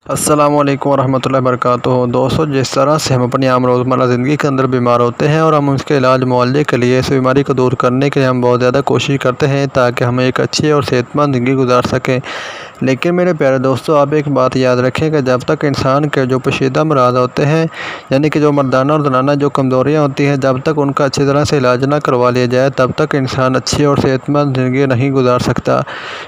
السلام علیکم ورحمتہ اللہ وبرکاتہ۔ دوستو، جس طرح سے ہم اپنی عام روزمرہ زندگی کے اندر بیمار ہوتے ہیں اور ہم اس کے علاج معالجے کے لیے اس بیماری کو دور کرنے کے لیے ہم بہت زیادہ کوشش کرتے ہیں تاکہ ہم ایک اچھی اور صحت مند زندگی گزار سکیں، لیکن میرے پیارے دوستو، آپ ایک بات یاد رکھیں کہ جب تک انسان کے جو پوشیدہ امراض ہوتے ہیں، یعنی کہ جو مردانہ اور زنانہ جو کمزوریاں ہوتی ہیں، جب تک ان کا اچھی طرح سے علاج نہ کروا لیا جائے تب تک انسان اچھی اور صحت مند زندگی نہیں گزار سکتا۔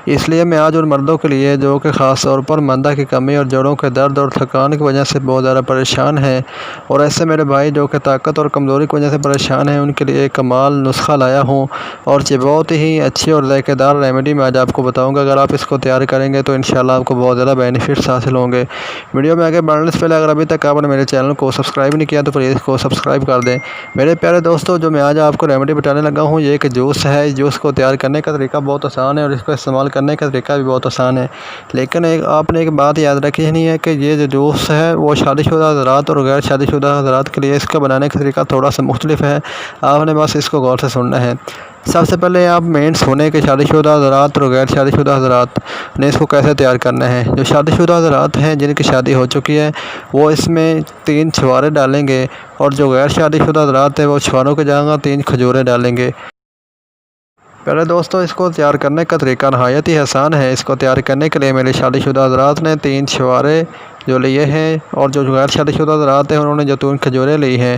اس لیے میں آج ان مردوں کے لیے جو کہ خاص طور پر معدہ کی کمی اور جوڑوں کے درد اور تھکان کی وجہ سے بہت زیادہ پریشان ہیں، اور ایسے میرے بھائی جو کہ طاقت اور کمزوری کی وجہ سے پریشان ہیں، ان کے لیے ایک کمال نسخہ لایا ہوں، اور یہ بہت ہی اچھی اور ذائقہ دار ریمیڈی میں آج آپ کو بتاؤں گا۔ اگر آپ اس کو تیار کریں گے تو انشاءاللہ آپ کو بہت زیادہ بینیفٹس حاصل ہوں گے۔ ویڈیو میں آگے بڑھنے سے پہلے اگر ابھی تک آپ نے میرے چینل کو سبسکرائب نہیں کیا تو پلیز اس کو سبسکرائب کر دیں۔ میرے پیارے دوستو، جو میں آج آپ کو ریمیڈی بتانے لگا ہوں، یہ ایک جوس ہے۔ اس جوس کو تیار کرنے کا طریقہ بہت آسان ہے اور اس کو استعمال کرنے کا طریقہ بھی بہت آسان ہے، لیکن آپ نے ایک بات یاد رکھی نہیں ہے کہ یہ جو جوس ہے وہ شادی شدہ حضرات اور غیر شادی شدہ حضرات کے لیے اس کا بنانے کا طریقہ تھوڑا سا مختلف ہے۔ آپ نے بس اس کو غور سے سننا ہے۔ سب سے پہلے آپ مین سنیں کہ شادی شدہ حضرات اور غیر شادی شدہ حضرات نے اس کو کیسے تیار کرنا ہے۔ جو شادی شدہ حضرات ہیں جن کی شادی ہو چکی ہے وہ اس میں 3 چھوارے ڈالیں گے، اور جو غیر شادی شدہ حضرات ہیں وہ چھواروں کی جگہ 3 کھجوریں ڈالیں گے۔ پہلے دوستو، اس کو تیار کرنے کا طریقہ نہایت ہی آسان ہے۔ اس کو تیار کرنے کے لیے میرے شادی شدہ حضرات نے 3 چھوارے جو لیے ہیں، اور جو غیر شادی شدہ حضرات ہیں انہوں نے جو 3 کھجوریں لی ہیں،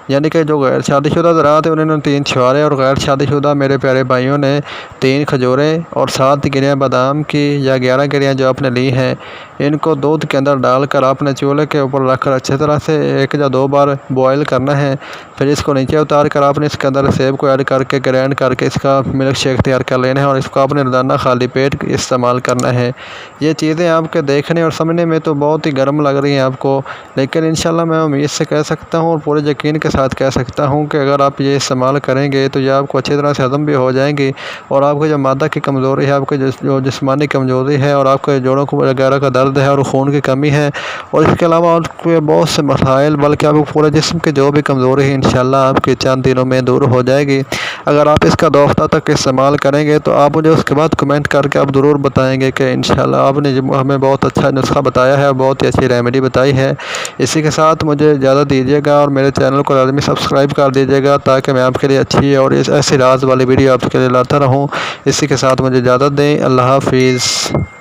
یعنی کہ جو غیر شادی شدہ حضرات ہیں انہوں نے 3 چھوارے اور غیر شادی شدہ میرے پیارے بھائیوں نے 3 کھجوریں اور 7 گریاں بادام کی یا 11 گریاں جو آپ نے لی ہیں، ان کو دودھ کے اندر ڈال کر آپ نے چولہے کے اوپر رکھ کر اچھی طرح سے 1 یا 2 بار بوائل کرنا ہے۔ پھر اس کو نیچے اتار کر آپ نے اس کے اندر سیب کو ایڈ کر کے گرینڈ کر کے اس کا ملک شیک تیار کر لینا ہے، اور اس کو آپ نے روزانہ خالی پیٹ استعمال کرنا ہے۔ یہ چیزیں آپ کے دیکھنے اور سمجھنے میں تو بہت ہی گرم لگ رہی ہیں آپ کو، لیکن انشاءاللہ میں امید سے کہہ سکتا ہوں اور پورے یقین کے ساتھ کہہ سکتا ہوں کہ اگر آپ یہ استعمال کریں گے تو یہ آپ کو اچھی طرح سے ہضم بھی ہو جائیں گی، اور آپ کو جو معدہ کی کمزوری ہے، آپ کے جو جسمانی کمزوری ہے، اور آپ کے جوڑوں کو وغیرہ کا درد ہے اور خون کی کمی ہے، اور اس کے علاوہ آپ کے بہت سے مسائل، بلکہ آپ کو پورے جسم کی جو بھی کمزوری ہے انشاءاللہ آپ کے چند دنوں میں دور ہو جائے گی۔ اگر آپ اس کا 2 ہفتہ تک استعمال کریں گے تو آپ مجھے اس کے بعد کمنٹ کر کے آپ ضرور بتائیں گے کہ انشاءاللہ آپ نے ہمیں بہت اچھا نسخہ بتایا ہے اور بہت ہی اچھی ریمیڈی بتائی ہے۔ اسی کے ساتھ مجھے اجازت دیجیے گا، اور میرے چینل کو لازمی سبسکرائب کر دیجیے گا تاکہ میں آپ کے لیے اچھی اور ایسی راز والی ویڈیو آپ کے لیے لاتا رہوں۔ اسی کے ساتھ مجھے اجازت دیں۔ اللہ حافظ۔